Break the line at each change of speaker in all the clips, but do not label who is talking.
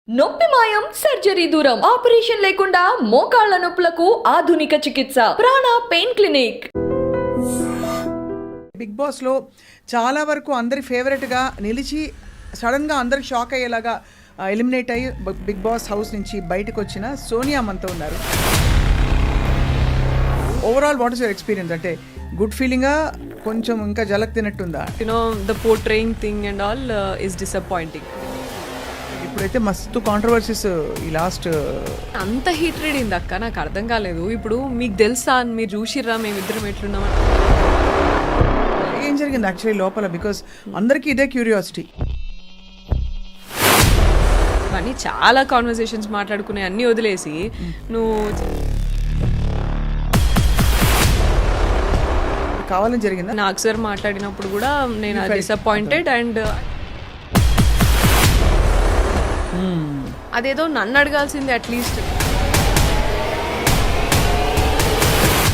నొప్పి మాయం, సర్జరీ దూరం, ఆపరేషన్ లేకుండా మోకాళ్ల నొప్పులకు ఆధునిక చికిత్స ప్రాణ పెయిన్ క్లినిక్.
బిగ్ బాస్లో చాలా వరకు అందరి ఫేవరెట్గా నిలిచి సడన్గా అందరు షాక్ అయ్యేలాగా ఎలిమినేట్ అయ్యి బిగ్ బాస్ హౌస్ నుంచి బయటకు వచ్చిన సోనియా మనతో ఉన్నారు. Overall what is your experience? అంటే గుడ్ ఫీలింగా, కొంచెం ఇంకా జలక్ తినట్టుందా?
The portraying thing and all is disappointing.
ఇప్పుడైతే మస్తు కాంట్రవర్సీస్ ఈ లాస్ట్.
అంత హీట్రెడ్ అయింది అక్క, నాకు అర్థం కాలేదు. ఇప్పుడు మీకు తెలుసా, మీరు చూసిర్రా మేమిద్దరం ఎట్లున్నామని?
ఏం జరిగింది యాక్చువల్లీ లోపల? బికాస్ అందరికీ ఇదే క్యూరియాసిటీ.
అని చాలా కాన్వర్సేషన్స్ మాట్లాడుకునే అన్నీ వదిలేసి నువ్వు
కావాలని జరిగిందా?
నాకు సార్ మాట్లాడినప్పుడు కూడా నేను డిసప్పాయింటెడ్ అండ్ అదేదో నన్ను అడగాల్సింది at least,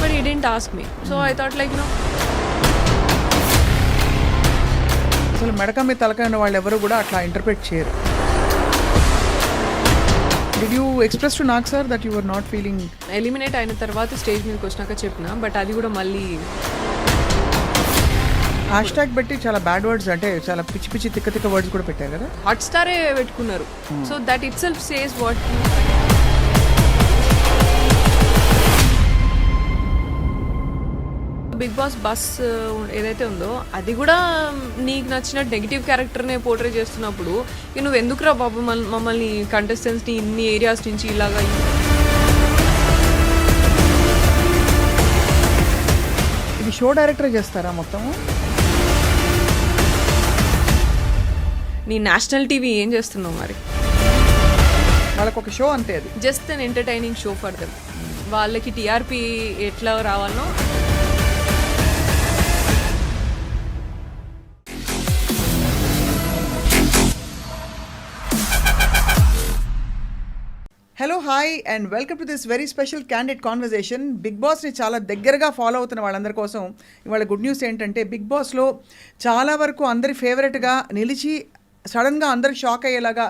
but he didn't ask me. So I thought like
అసలు మెడక మీద తలకాయ ఉన్న వాళ్ళు ఎవరు కూడా అట్లా ఇంటర్ప్రిట్ చేయరు. Did you express to Nag sir that you are not feeling?
Eliminate అయిన తర్వాత స్టేజ్ మీదకి వచ్చినాక చెప్పిన, బట్ అది కూడా మళ్ళీ
హ్యాష్ ట్యాగ్ పెట్టి చాలా బ్యాడ్ వర్డ్స్, అంటే చాలా పిచ్చి పిచ్చి తిక్క తిక్క వర్డ్స్ కూడా పెట్టారు కదా.
హాట్ స్టారే పెట్టుకున్నారు. So that itself says what. Big Boss bus ఏదైతే ఉందో అది కూడా నీకు నచ్చిన నెగిటివ్ క్యారెక్టర్నే పోర్ట్రే చేస్తున్నప్పుడు నువ్వు ఎందుకురా బాబు మమ్మల్ని కంటెస్టెంట్స్ని ఇన్ని ఏరియాస్ నుంచి ఇలాగా?
ఇది షో డైరెక్టర్ చేస్తారా మొత్తం?
నీ నేషనల్ టీవీ ఏం చేస్తున్నావు మరి?
వాళ్ళకి ఒక షో అంతే, అది
just an entertaining show for them. వాళ్ళకి టీఆర్పీ ఎట్లా రావాలనో.
Hello, hi and welcome to this very special candid conversation. Big బాస్ని చాలా దగ్గరగా ఫాలో అవుతున్న వాళ్ళందరి కోసం ఇవాళ గుడ్ న్యూస్ ఏంటంటే, బిగ్ బాస్లో చాలా వరకు అందరి ఫేవరెట్గా నిలిచి సడన్గా అందరు షాక్ అయ్యేలాగా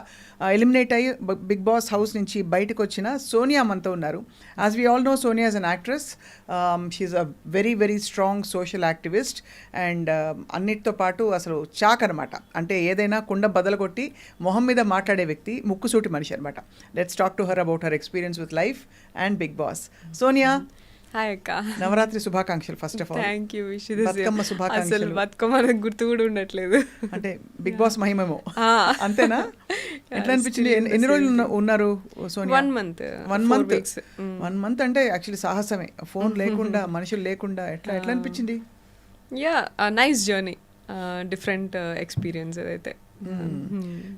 ఎలిమినేట్ అయ్యి బిగ్ బాస్ హౌస్ నుంచి బయటకు వచ్చిన సోనియా మనతో ఉన్నారు. As we all know, Sonia is an actress. She is a very very strong social activist and అన్నిటితో పాటు అసలు చాక్ అనమాట. అంటే ఏదైనా కుండ బదలగొట్టి మొహం మీద మాట్లాడే వ్యక్తి, ముక్కుసూటి మనిషి అనమాట. Let's talk to her about her experience with life and Big Boss. Sonia,
hi అక్క.
నవరాత్రి శుభాకాంక్షలు first of all.
Thank you.
Bathukamma శుభాకాంక్షలు.
బతుకమ్మ నాకు గుర్తు కూడా ఉండట్లేదు.
అంటే బిగ్ బాస్ మహిమేమో, అంతేనా? ఎట్లా అనిపించింది? ఎన్ని రోజులు ఉన్నారు సోనియా?
1 month.
1 month అంటే యాక్చువల్లీ సాహసమే. ఫోన్ లేకుండా, మనుషులు లేకుండా ఎట్లా అనిపించింది?
Yeah, nice journey, different experience అదైతే.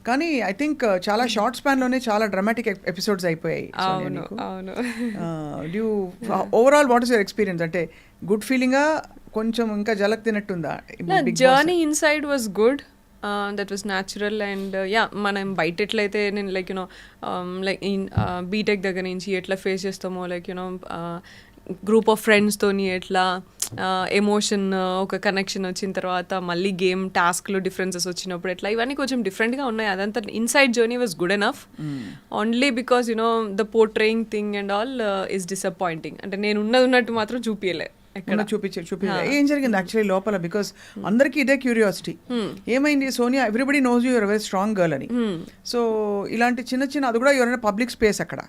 కానీ ఐ థింక్ చాలా షార్ట్ స్పాన్ లోనే చాలా డ్రామాటిక్ ఎపిసోడ్స్ అయిపోయాయి.
అవును.
Overall what is your experience? అంటే గుడ్ ఫీలింగా, కొంచెం ఇంకా జలక్ తినట్టుందా?
Journey inside was good. That was natural and yeah, మనం బయట ఎట్లయితే నేను లైక్ లైక్ బీటెక్ దగ్గర నుంచి ఎట్లా ఫేస్ చేస్తామో, లైక్ గ్రూప్ ఆఫ్ ఫ్రెండ్స్తోని ఎట్లా ఎమోషన్, ఒక కనెక్షన్ వచ్చిన తర్వాత మళ్ళీ గేమ్ టాస్క్లో డిఫరెన్సెస్ వచ్చినప్పుడు ఎట్లా, ఇవన్నీ కొంచెం డిఫరెంట్గా ఉన్నాయి. అదంతా inside journey was good enough. Only because the portraying thing and all is disappointing. అంటే నేను ఉన్నట్టు మాత్రం చూపించలే.
ఏం జరిగింది యాక్చువల్లీ లోపల? బికాస్ అందరికీ ఇదే క్యూరియాసిటీ. ఏమైంది Sonia? Everybody knows you're very strong girl అని. సో ఇలాంటి చిన్న చిన్న, అది కూడా ఎవరైనా పబ్లిక్ స్పేస్, అక్కడ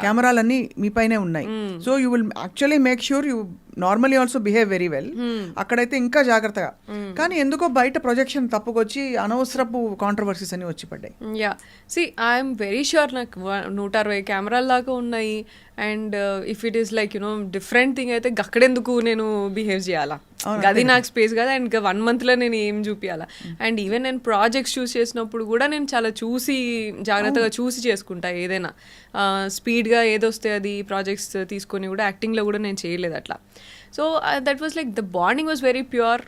కెమెరాలన్నీ మీ పైనే ఉన్నాయి. So you will actually make sure you normally also behave very well. అక్కడైతే ఇంకా జాగ్రత్తగా. కానీ ఎందుకో బయట ప్రొజెక్షన్ తప్పుకొచ్చి అనవసరపు కాంట్రవర్సీస్ అని వచ్చి పడ్డాయి.
Yeah, see I'm very sure నాకు 160 కెమెరాల దాకా ఉన్నాయి. And if it is like different thing అయితే అక్కడెందుకు నేను బిహేవ్ చేయాలా? అది నాకు స్పేస్ కదా. అండ్ 1 monthలో నేను ఏం చూపించాలా? అండ్ ఈవెన్ నేను ప్రాజెక్ట్స్ చూస్ చేసినప్పుడు కూడా నేను చాలా చూసి, జాగ్రత్తగా చూసి చేసుకుంటా. ఏదైనా స్పీడ్గా ఏదొస్తే అది ప్రాజెక్ట్స్ తీసుకొని కూడా యాక్టింగ్లో కూడా నేను చేయలేదు అట్లా. So that was like the bonding was very pure.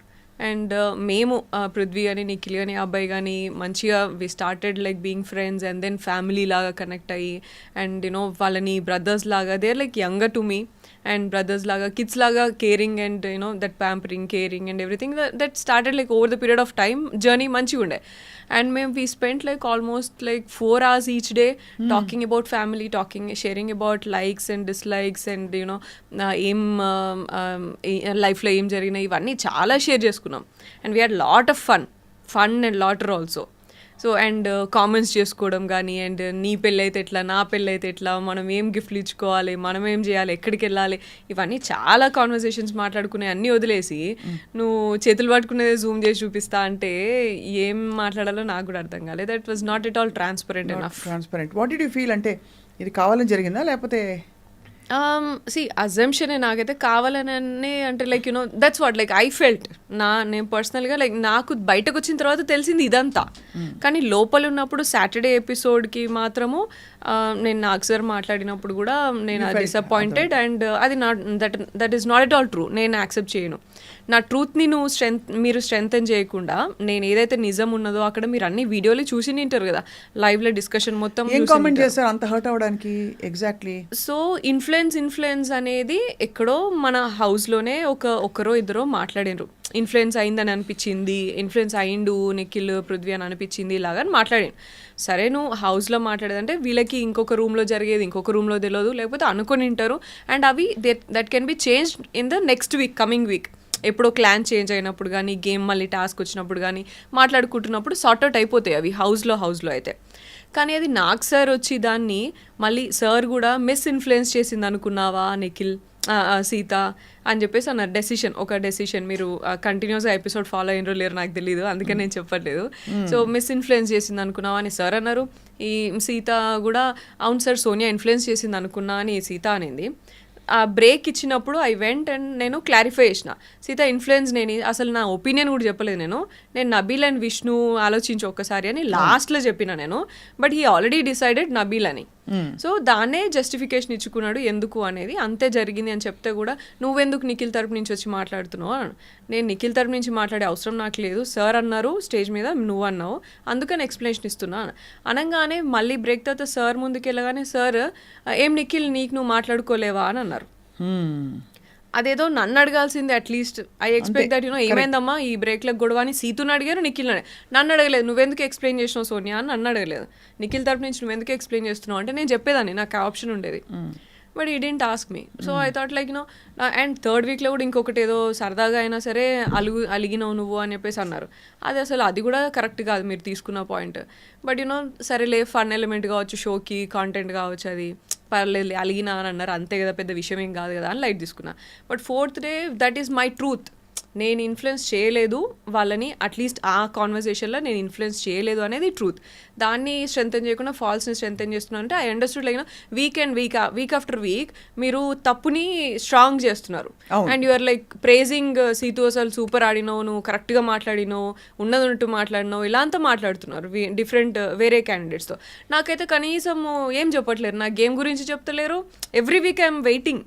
And మేము పృథ్వీ అని, నిఖిల్ అని, అబ్బాయి కానీ మంచిగా we started like being friends and then family లాగా కనెక్ట్ అయ్యి, అండ్ వాళ్ళని బ్రదర్స్ లాగా, they are like younger to me. And brothers లాగా కిడ్స్ లాగా caring and that pampering caring and everything that started like over the period of time journey మంచిగా ఉండే. And మేము we spent like almost like 4 hours each day talking about family, sharing about likes and dislikes and ఏం లైఫ్లో ఏం జరిగినాయి ఇవన్నీ చాలా share చేసుకున్నాం. And we had lot of fun and laughter also. So and comments చేసుకోవడం కానీ, అండ్ నీ పెళ్ళి అయితే ఎట్లా, నా పెళ్ళి అయితే ఎట్లా, మనం ఏం గిఫ్ట్లు ఇచ్చుకోవాలి, మనం ఏం చేయాలి, ఎక్కడికి వెళ్ళాలి, ఇవన్నీ చాలా కాన్వర్సేషన్స్ మాట్లాడుకునే అన్నీ వదిలేసి నువ్వు చేతులు పట్టుకునేది జూమ్ చేసి చూపిస్తా అంటే ఏం మాట్లాడాలో నాకు కూడా అర్థం కాలేదు. That was not at all transparent enough.
What did you feel? అంటే ఇది కావాలని జరిగిందా లేకపోతే
అజంప్షన్ నాకైతే కావాలని అంటే like that's what like I felt. నేను పర్సనల్గా లైక్ నాకు బయటకు వచ్చిన తర్వాత తెలిసింది ఇదంతా. కానీ లోపల ఉన్నప్పుడు సాటర్డే ఎపిసోడ్కి మాత్రము నేను నాగ్ సార్ మాట్లాడినప్పుడు కూడా నేను డిసప్పాయింటెడ్. అండ్ అది that is not at all true. నేను యాక్సెప్ట్ చేయను. నా ట్రూత్ని మీరు స్ట్రెంగ్తెన్ చేయకుండా నేను ఏదైతే నిజం ఉన్నదో అక్కడ మీరు అన్ని వీడియోలు చూసి నింటారు కదా, లైవ్లో డిస్కషన్ మొత్తం
ఏం కామెంట్ చేస్తారు అంత హర్ట్ అవ్వడానికి ఎగ్జాక్ట్లీ.
సో ఇన్ఫ్లుయెన్స్ అనేది ఎక్కడో మన హౌస్లోనే ఒకరో ఇద్దరో మాట్లాడినరు. ఇన్ఫ్లుయెన్స్ అయిందని అనిపించింది, ఇన్ఫ్లుయెన్స్ అయిండు నిఖిల్ పృథ్వీ అని అనిపించింది ఇలాగని మాట్లాడాను. సరే నువ్వు హౌస్లో మాట్లాడేదంటే వీళ్ళకి ఇంకొక రూమ్లో జరిగేది ఇంకొక రూమ్లో తెలియదు, లేకపోతే అనుకొని ఉంటారు. అండ్ అవి that can be changed in the next week, coming week. ఎప్పుడో క్లాన్ చేంజ్ అయినప్పుడు కానీ, గేమ్ మళ్ళీ టాస్క్ వచ్చినప్పుడు కానీ మాట్లాడుకుంటున్నప్పుడు సార్ట్అవుట్ అయిపోతాయి అవి హౌస్లో అయితే. కానీ అది నాగ్ సార్ వచ్చి దాన్ని మళ్ళీ సార్ కూడా మిస్ఇన్ఫ్లుయెన్స్ చేసింది అనుకున్నావా నిఖిల్, సీత అని చెప్పేసి అన్నారు. ఒక డెసిషన్ మీరు కంటిన్యూస్గా ఎపిసోడ్ ఫాలో అయినరో లేరు నాకు తెలియదు, అందుకని నేను చెప్పట్లేదు. సో మిస్ఇన్ఫ్లుయెన్స్ చేసింది అనుకున్నావా అని సార్ అన్నారు. ఈ సీత కూడా అవును సార్ సోనియా ఇన్ఫ్లుయెన్స్ చేసింది అనుకున్నా అని సీత అనేది. ఆ బ్రేక్ ఇచ్చినప్పుడు ఐ వెంట్ అండ్ నేను క్లారిఫై చేసిన, సీత ఇన్ఫ్లుయెన్స్ నేను అసలు నా ఒపీనియన్ కూడా చెప్పలేదు. నేను నబీల్ అండ్ విష్ణు ఆలోచించి ఒక్కసారి అని లాస్ట్లో చెప్పిన నేను. But he already decided Nabeel అని. సో దాన్నే జస్టిఫికేషన్ ఇచ్చుకున్నాడు ఎందుకు అనేది. అంతే జరిగింది అని చెప్తే కూడా నువ్వెందుకు నిఖిల్ తరపు నుంచి వచ్చి మాట్లాడుతున్నావు? నేను నిఖిల్ తరపు నుంచి మాట్లాడే అవసరం నాకు లేదు, సార్ అన్నారు స్టేజ్ మీద, నువ్వు అన్నావు, అందుకని ఎక్స్ప్లెనేషన్ ఇస్తున్నా అనగానే మళ్ళీ బ్రేక్ తర్వాత సార్ ముందుకు వెళ్ళగానే సార్ ఏం నిఖిల్ నీకు నువ్వు మాట్లాడుకోలేవా అని అన్నారు. అదేదో నన్ను అడగాల్సిందే అట్లీస్ట్. ఐ ఎక్స్పెక్ట్ దట్ ఏమైందమ్మా ఈ బ్రేక్లకు గొడవ అని సీతుని అడిగారు, నిఖిల్ నన్ను అడగలేదు. నువ్వెందుకు ఎక్స్ప్లెయిన్ చేసినావు సోనియా అని నన్ను అడగలేదు. నిఖిల్ తరపు నుంచి నువ్వెందుకు ఎక్స్ప్లెయిన్ చేస్తున్నావు అంటే నేను చెప్పేదాన్ని, నాకు ఆప్షన్ ఉండేది. బట్ ఈ didn't ask me. So I thought like and third వీక్లో కూడా ఇంకొకటి ఏదో సరదాగా అయినా సరే అలిగినావు నువ్వు అని చెప్పేసి అన్నారు. అది కూడా కరెక్ట్ కాదు మీరు తీసుకున్న పాయింట్. బట్ సరేలే ఫన్ ఎలిమెంట్ కావచ్చు, షోకి కాంటెంట్ కావచ్చు, అది పర్లేదు అలిగినా అని అన్నారు, అంతే కదా పెద్ద విషయం ఏం కాదు కదా అని లైట్ తీసుకున్నా. But fourth day that is my truth. నేను ఇన్ఫ్లుయెన్స్ చేయలేదు వాళ్ళని, అట్లీస్ట్ ఆ కాన్వర్సేషన్లో నేను ఇన్ఫ్లుయెన్స్ చేయలేదు అనేది ట్రూత్. దాన్ని స్ట్రెంథెన్ చేయకుండా ఫాల్స్ని స్ట్రెంథెన్ చేస్తున్నా అంటే I understood like week after week మీరు తప్పుని స్ట్రాంగ్ చేస్తున్నారు. And you're like praising Situ అసలు సూపర్ ఆడినావు, నువ్వు కరెక్ట్గా మాట్లాడినావు, ఉన్నట్టు మాట్లాడినావు, ఇలా అంతా మాట్లాడుతున్నారు డిఫరెంట్ వేరే క్యాండిడేట్స్తో. నాకైతే కనీసం ఏం చెప్పట్లేరు, నా గేమ్ గురించి చెప్తలేరు. Every week I'm waiting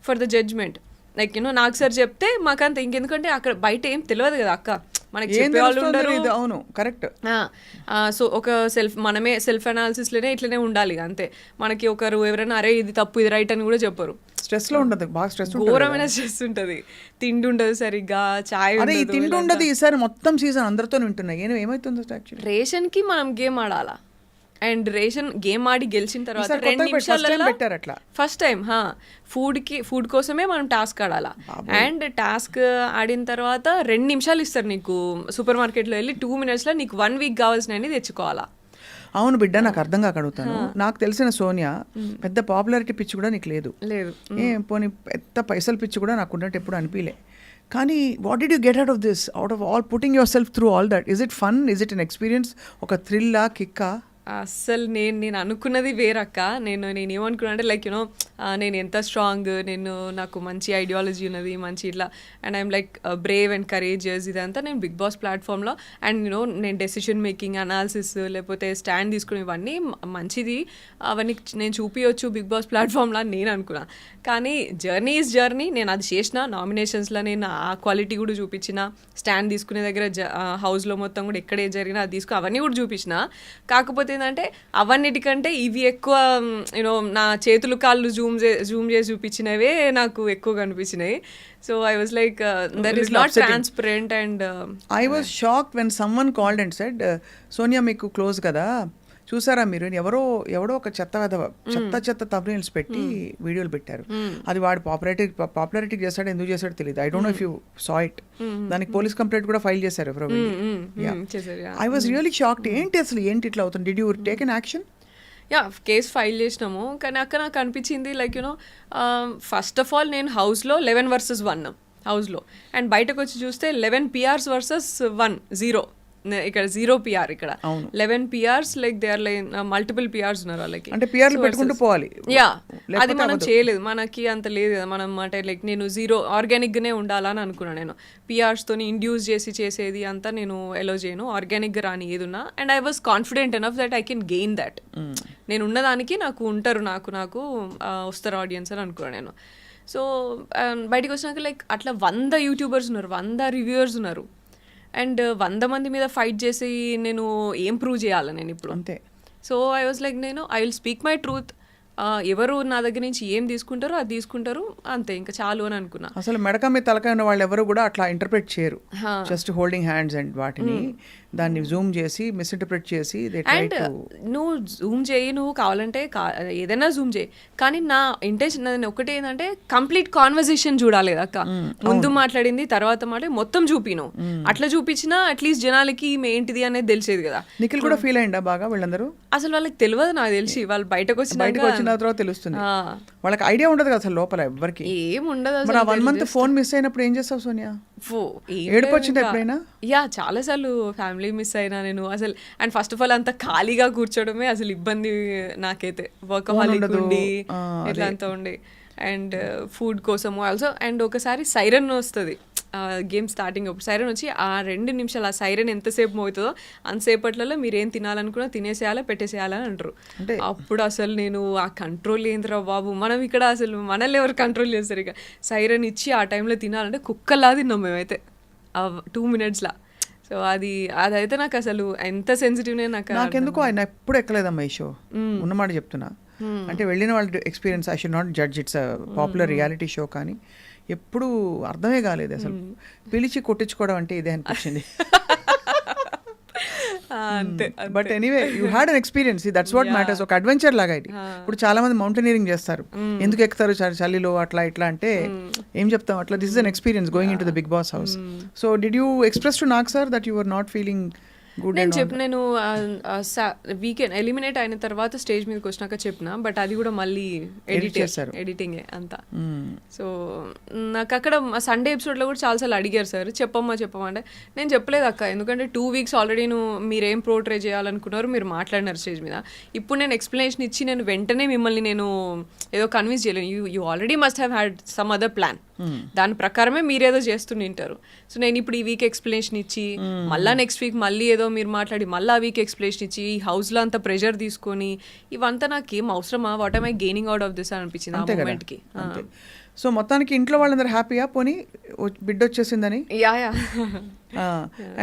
for the judgment. Like నాకు సార్ చెప్తే మాకంత ఇంకెందుకంటే అక్కడ బయట ఏం తెలియదు కదా అక్క, మనకి చెప్పేవాళ్ళు ఉండరు.
అవును కరెక్ట్.
సో ఒక మనమే సెల్ఫ్ అనాలిసిస్లోనే ఇట్లనే ఉండాలి అంతే. మనకి ఒకరు ఎవరైనా అరే ఇది తప్పు ఇది రైట్ అని కూడా చెప్పరు.
స్ట్రెస్లో ఉంటుంది, బాగా స్ట్రెస్,
ఘోరమైన స్ట్రెస్ ఉంటుంది. తిండి ఉండదు సరిగ్గా, చాయ్
తిండి ఉండదు. ఈసారి మొత్తం సీజన్ అందరితో వింటున్నాయి. ఏమైతుందో యాక్చువల్లీ
రేషన్కి మనం గేమ్ ఆడాలా. అండ్ రేషన్ గేమ్ ఆడి గెలిచిన తర్వాత 2 నిమిషాలలో ఫస్ట్ టైం ఫుడ్ కోసమే మనం టాస్క్ ఆడాలా. అండ్ టాస్క్ ఆడిన తర్వాత 2 నిమిషాలు ఇస్తారు నీకు. సూపర్ మార్కెట్లో వెళ్ళి 2 minutesలో నీకు 1 week కావాల్సినవి తెచ్చుకోవాలా.
అవును బిడ్డ, నాకు అర్థం కాక అడుగుతాను. నాకు తెలిసిన సోనియా పెద్ద పాపులారిటీ పిచ్చి కూడా నీకు లేదు. పోనీ పెద్ద పైసలు పిచ్చి కూడా నాకు ఉన్నట్టు ఎప్పుడు అనిపించలే. కానీ what did you get out of all putting your self through all that? Is it fun? Is it an experience? ఒక థ్రిల్లా, కిక్కా?
అస్సలు నేను అనుకున్నది వేరక్క. నేను ఏమనుకున్నా అంటే లైక్ నేను ఎంత స్ట్రాంగ్, నాకు మంచి ఐడియాలజీ ఉన్నది, మంచి ఇట్లా, and I'm like Brave and courageous, ఇదంతా నేను బిగ్ బాస్ ప్లాట్ఫామ్లో. అండ్ నేను డెసిషన్ మేకింగ్, అనాలిసిస్, లేకపోతే స్టాండ్ తీసుకుని ఇవన్నీ మంచిది, అవన్నీ నేను చూపించవచ్చు బిగ్ బాస్ ప్లాట్ఫామ్లో అని నేను అనుకున్నా. కానీ జర్నీ ఈజ్ జర్నీ. నేను అది చేసిన నామినేషన్స్లో నేను ఆ క్వాలిటీ కూడా చూపించిన, స్టాండ్ తీసుకునే దగ్గర హౌస్లో మొత్తం కూడా ఎక్కడే జరిగినా అది అవన్నీ కూడా చూపించిన. కాకపోతే ఏంటంటే అవన్నిటికంటే ఇవి ఎక్కువ యూనో నా చేతులు కాళ్ళు జూమ్ చేసి చూపించినవే నాకు ఎక్కువ కనిపించినాయి. So I was like that is not transparent and
I was shock when someone called and said Sonia మీకు క్లోజ్ కదా, చూసారా మీరు, ఎవడో ఒక చెత్త తమ్నెయిల్స్ పెట్టి వీడియోలు పెట్టారు, అది వాడు పాపులారిటీ చేస్తాడు, ఎందుకు చేస్తాడో తెలియదు. I don't know if you saw it. దానికి పోలీస్ కంప్లైంట్ కూడా ఫైల్ చేశారు ఎవరో. I was really shocked. ఏంటి ఇట్లా అవుతుంది? Did you take an action?
Yeah, case file చేసినాము. కానీ అక్కడ నాకు అనిపించింది like you know first of all నేను హౌస్లో 11 versus 1 హౌస్లో, అండ్ బయటకు వచ్చి చూస్తే 11 PRs versus 1 0. ఇక్కడ 0 PR, ఇక్కడ 11 PRs, like they are like multiple PRs ఉన్నారు వాళ్ళకి.
అంటే పిఆర్లు పెట్టుకుంటూ పోవాలి.
యా, అది మనం చేయలేదు, మనకి అంత లేదు కదా. మనం అంటే లైక్ నేను 0 ఆర్గానిక్గానే ఉండాలని అనుకున్నాను. నేను పిఆర్స్తోని ఇండ్యూస్ చేసేది అంతా నేను ఎలో చేయను, ఆర్గానిక్గా రాని ఏదున్నా. And I was confident enough that I can gain that. నేను ఉన్నదానికి నాకు ఉంటారు, నాకు వస్తారు ఆడియన్స్ అని అనుకున్నాను నేను. సో బయటకు వచ్చినాక లైక్ అట్లా 100 యూట్యూబర్స్ ఉన్నారు, 100 రివ్యూవర్స్ ఉన్నారు, అండ్ 100 మంది మీద ఫైట్ చేసి నేను ఏం ప్రూవ్ చేయాలి నేను ఇప్పుడు?
అంతే.
So I was like I will speak my truth. ఎవరు నా దగ్గర నుంచి ఏం తీసుకుంటారో అది తీసుకుంటారు, అంతే, ఇంకా చాలు అని అనుకున్నా.
అసలు మెడక మీద తలకాయ ఉన్న వాళ్ళు ఎవరు కూడా అట్లా ఇంటర్ప్రెట్ చేయరు. జస్ట్ హోల్డింగ్ హ్యాండ్స్ అండ్ వాటిని దాన్ని జూమ్ చేసి మిస్ఇంటర్ప్రెట్ చేసి
అండ్ నువ్వు జూమ్ చేయి, నువ్వు కావాలంటే ఏదైనా జూమ్ చేయి, కానీ నా ఇంటెన్షన్ ఒకటి ఏంటంటే కంప్లీట్ కాన్వర్జేషన్ చూడాలి అక్క. ముందు మాట్లాడింది తర్వాత మొత్తం చూపిను. అట్లా చూపించినా అట్లీస్ట్ జనాలకి ఈమె ఏంటిది అనేది తెలిసేది కదా.
నిఖిల్ కూడా ఫీల్ అయ్యిందా బాగా? వీళ్ళందరూ
అసలు వాళ్ళకి తెలియదు, నాకు తెలిసి వాళ్ళు బయటకు వచ్చిన
తర్వాత తెలుస్తుంది. వాళ్ళకి ఐడియా ఉండదు కదా అసలు లోపల ఎవరికి
ఏం ఉండదు.
1 month ఫోన్ మిస్ అయినప్పుడు ఏం చేస్తావు సోనియా? ఏడుపు వచ్చింది ఎప్పుడైనా?
యా, చాలా సార్లు ఫ్యామిలీ మిస్ అయినా నేను అసలు. అండ్ ఫస్ట్ ఆఫ్ ఆల్ అంత ఖాళీగా కూర్చోవడమే అసలు ఇబ్బంది నాకైతే. వర్కహాలిక్ ఉండి ఇట్లా అంతా ఉండి, అండ్ ఫుడ్ కోసము ఆల్సో. అండ్ ఒకసారి సైరన్ వస్తుంది గేమ్ స్టార్టింగ్ అప్పుడు, సైరన్ వచ్చి ఆ 2 నిమిషాలు ఆ సైరన్ ఎంతసేపు మోగుతుందో అంతసేపట్లలో మీరు ఏం తినాలనుకున్నా తినేసేయాలా పెట్టేసేయాలని అంటారు. అప్పుడు అసలు నేను ఆ కంట్రోల్ ఏందిరా బాబు, మనం ఇక్కడ అసలు మనల్ని ఎవరు కంట్రోల్ చేస్తారు? ఇక సైరన్ ఇచ్చి ఆ టైంలో తినాలంటే కుక్కలా తిన్నాం మేమైతే ఆ 2 minutesలా. సో అదైతే నాకు అసలు ఎంత సెన్సిటివ్
నాకెందుకు ఆయన ఎప్పుడు ఎక్కలేదమ్మా ఈ షో, ఉన్నమాట చెప్తున్నా. అంటే వెళ్ళిన వాళ్ళ experience, I should not judge, it's popular reality show, కానీ ఎప్పుడు అర్థమే కాలేదు అసలు. పిలిచి కొట్టించుకోవడం అంటే ఇదే అనిపించింది. But anyway you had an experience, that's what matters. ఒక అడ్వెంచర్ లాగా ఇది. ఇప్పుడు చాలా మంది మౌంటైనీరింగ్ చేస్తారు, ఎందుకు ఎక్కుతారు చలిలో అట్లా ఇట్లా అంటే ఏం చెప్తాం అట్లా. This is an experience going in to the Big Boss house. So did you express to Nag sir that you are not feeling good?
నేను వీకెండ్ ఎలిమినేట్ అయిన తర్వాత స్టేజ్ మీదకి వచ్చినాక చెప్పిన, బట్ అది కూడా మళ్ళీ ఎడిటింగే అంతా. సో నాకు అక్కడ సండే ఎపిసోడ్లో కూడా చాలాసార్లు అడిగారు సార్ చెప్పమ్మా అంటే నేను చెప్పలేదు అక్క, ఎందుకంటే 2 weeks ఆల్రెడీ మీరేం పోర్ట్రే చేయాలనుకున్నారు మీరు మాట్లాడినారు స్టేజ్ మీద. ఇప్పుడు నేను ఎక్స్ప్లెనేషన్ ఇచ్చి నేను వెంటనే మిమ్మల్ని నేను ఏదో కన్విన్స్ చేయలేను. You already must have had some other plan, దాని ప్రకారమే మీరేదో చేస్తుంటారు. సో నేను ఇప్పుడు ఈ వీక్ ఎక్స్ప్లెనేషన్ ఇచ్చి మళ్ళీ నెక్స్ట్ వీక్ మళ్ళీ ఏదో మీరు మాట్లాడి మళ్ళీ ఆ వీక్ ఎక్స్ప్లెనేషన్ ఇచ్చి ఈ హౌస్లో అంత ప్రెషర్ తీసుకొని ఇవంతా నాకు ఏం అవసరమా? What I gaining out of this అనిపించింది ఆ మూమెంట్కి.
సో మొత్తానికి ఇంట్లో వాళ్ళందరూ హ్యాపీయా పోనీ బిడ్డ వచ్చేసిందని?
యా.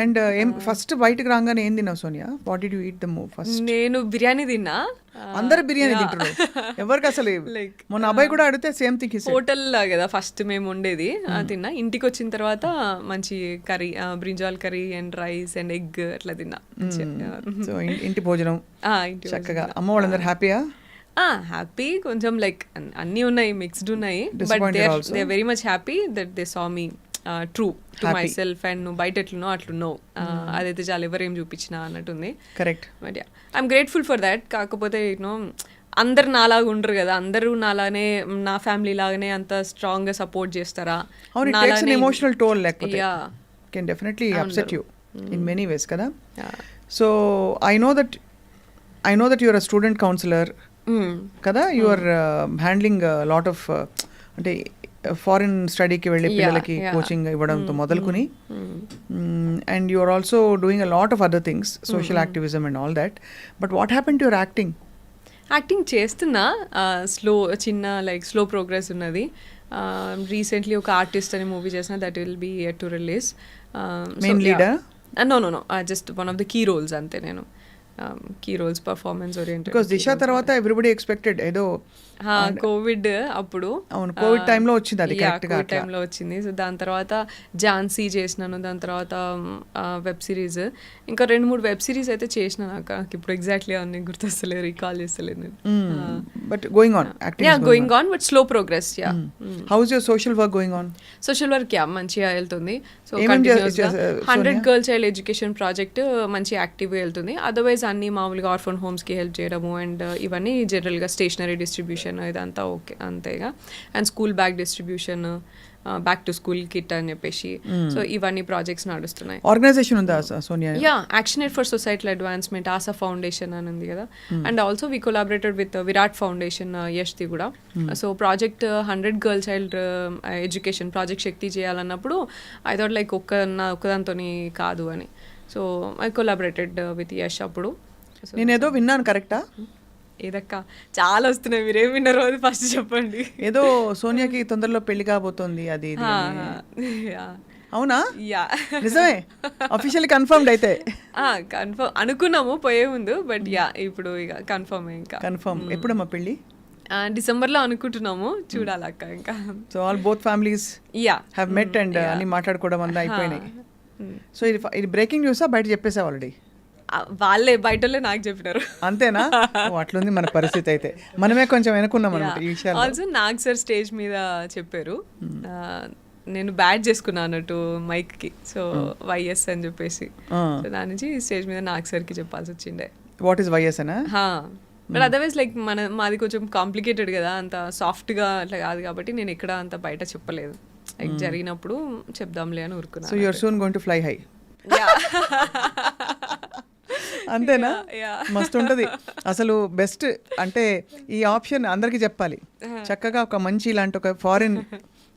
అండ్ ఫస్ట్ బయటకు రాగానే ఏం తిన్నావు Sonia? What did you eat the first?
నేను బిర్యానీ తిన్నా.
అందరు బిర్యానీ తింటారు, ఎవరికి అసలు లైక్ మొన్న అబ్బాయి కూడా అడిగితే సేమ్ థింగ్.
హోటల్ కదా ఫస్ట్ మేము ఉండేది, తిన్నా. ఇంటికి వచ్చిన తర్వాత మంచి curry, brinjal curry and rice and egg అట్లా తిన్నా.
సో ఇంటి భోజనం చక్కగా. అమ్మ వాళ్ళందరూ హ్యాపీయా?
హ్యాపీ, కొంచెం లైక్ అన్నీ ఉన్నాయి, మిక్స్డ్ ఉన్నాయి, but they very much happy that they saw me true to myself. And నువ్వు బయట ఎట్లున్నావు అట్లున్నావు, అదైతే చాలా ఎవరేం చూపించినా అన్నట్టుంది.
Correct.
But I'm grateful for that. కాకపోతే అందరు నాలాగా ఉండరు కదా, అందరూ నాలానే నా ఫ్యామిలీ లాగానే అంత స్ట్రాంగ్ గా సపోర్ట్ చేస్తారా?
ఎమోషనల్ టోల్ లేకపోతే can definitely upset you in many ways కదా. So I know that your a student counselor కదా, you are handling lot of అంటే ఫారిన్ స్టడీకి వెళ్ళే పిల్లలకి కోచింగ్ ఇవ్వడంతో మొదలుకుని, and you are also doing a lot of other things, social activism and all that. But what happen to your acting
చేస్తున్నా, slow progress ఉన్నది. Recently ఒక artist అనే మూవీ చేసిన, that will be to release.
Main leader?
No, just one of the key roles అంతే. నేను key roles performance oriented.
Because Disha తర్వాత everybody expected ఏదో
Covid అప్పుడు,
అవును కోవిడ్ టైంలో వచ్చింది అది కరెక్ట్ గా
కోవిడ్ టైంలో వచ్చింది. సో దాని తర్వాత ఝాన్సీ చేసినాను, దాని తర్వాత వెబ్ సిరీస్, ఇంకా 2-3 వెబ్ సిరీస్ అయితే చేసిన. నాకు ఇప్పుడు ఎగ్జాక్ట్లీ అన్ని గుర్తొస్తలేదు, రీకాల్ చేస్తలేదు నేను.
But going on acting
going on but slow progress.
How is your social work going on?
Social work మంచిగా వెళ్తుంది. సో
ఏమేం
100 గర్ల్ చైల్డ్ ఎడ్యుకేషన్ ప్రాజెక్ట్ మంచి యాక్టివ్గా వెళ్తుంది. అదర్వైజ్ అన్ని మామూలుగా ఆర్ఫన్ హోమ్స్కి హెల్ప్ చేయడము అండ్ ఇవన్నీ జనరల్గా స్టేషనరీ డిస్ట్రిబ్యూషన్ ఇదంతా ఓకే అంతేగా. And school bag distribution, back to school kit అని చెప్పేసి, సో ఇవన్నీ ప్రాజెక్ట్స్ నడుస్తున్నాయి.
ఆర్గనైజేషన్ ఉందా Sonia?
Action aid for societal advancement, Asa foundation అని ఉంది కదా. And also we collaborated with Virat foundation, యష్ది కూడా. So project 100 girl child education project Shakti చేయాలన్నప్పుడు ఐ థాట్ లైక్ ఒక్కదాంతో కాదు అని. So I collaborated with Yash అప్పుడు.
నేను ఏదో విన్నాను కరెక్టా?
ఏదక్క చాలా వస్తున్నాయి, మీరేం విన్నారో అది ఫస్ట్ చెప్పండి.
ఏదో సోనియాకి తొందరలో పెళ్లి కాబోతోంది అది ఇది అని. అవునా? నిజమే? అఫీషియల్లీ కన్ఫర్మ్డ్ అయితే?
కన్ఫర్మ్ అనుకున్నాము పోయే ముందు, బట్ ఇప్పుడు ఇక కన్ఫర్మ్. ఇంకా
కన్ఫర్మ్. ఎప్పుడమ్మా పెళ్ళి?
డిసెంబర్లో అనుకుంటున్నాము, చూడాలక్క ఇంకా.
So all both families have met and అన్ని మాట్లాడుకోవడం అంతా అయిపోయినాయి. సో ఇది బ్రేకింగ్ న్యూసా బయట చెప్పేసా ఆల్రెడీ?
వాళ్ళే బయటలే నాకు చెప్పినారు.
అంతేనా? అట్లుంది మన పరిస్థితి అయితే. మనమే కొంచెం వెనుకున్నాం అనమాట ఈ విషయాలు.
ఆల్సో నాగ్ సార్ స్టేజ్ మీద చెప్పారు, నేను బ్యాట్ చేసుకున్నాను అన్నట్టు మైక్కి, సో వైఎస్ అని చెప్పేసి. సో దాని నుంచి స్టేజ్ మీద నాగ్ సార్కి చెప్పాల్సి వచ్చిండే.
వాట్ ఈస్ వైఎస్ అనా?
బట్ అదర్వైజ్ లైక్ మాది కొంచెం కాంప్లికేటెడ్ కదా, అంత సాఫ్ట్గా అట్లా కాదు కాబట్టి నేను ఎక్కడ అంత బయట చెప్పలేదు. లైక్ జరిగినప్పుడు చెప్దాంలే అని ఊరుకున్నాను.
So you are soon going to fly high. అంతేనా? మస్తు ఉంటుంది అసలు. బెస్ట్ అంటే ఈ ఆప్షన్ అందరికీ చెప్పాలి. చక్కగా ఒక మంచి ఇలాంటి ఒక ఫారిన్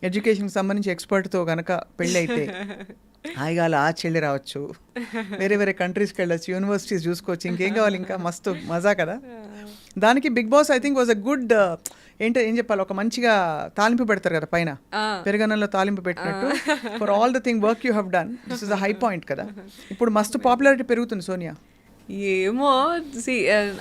ఎడ్యుకేషన్కి సంబంధించి ఎక్స్పర్ట్తో కనుక పెళ్ళి అయితే హాయిగా అలా చెల్లి రావచ్చు, వేరే వేరే కంట్రీస్కి వెళ్ళచ్చు, యూనివర్సిటీస్ చూసుకోవచ్చు, ఇంకేం కావాలి, ఇంకా మస్తు మజా కదా. దానికి Big Boss I think was a good ఏం చెప్పాలి, ఒక మంచిగా తాలింపు పెడతారు కదా పైన, పెరుగన్నంలో తాలింపు పెట్టినట్టు. For all the thing work you have done, this is a high point కదా. ఇప్పుడు మస్తు పాపులారిటీ పెరుగుతుంది సోనియా.
ఏమో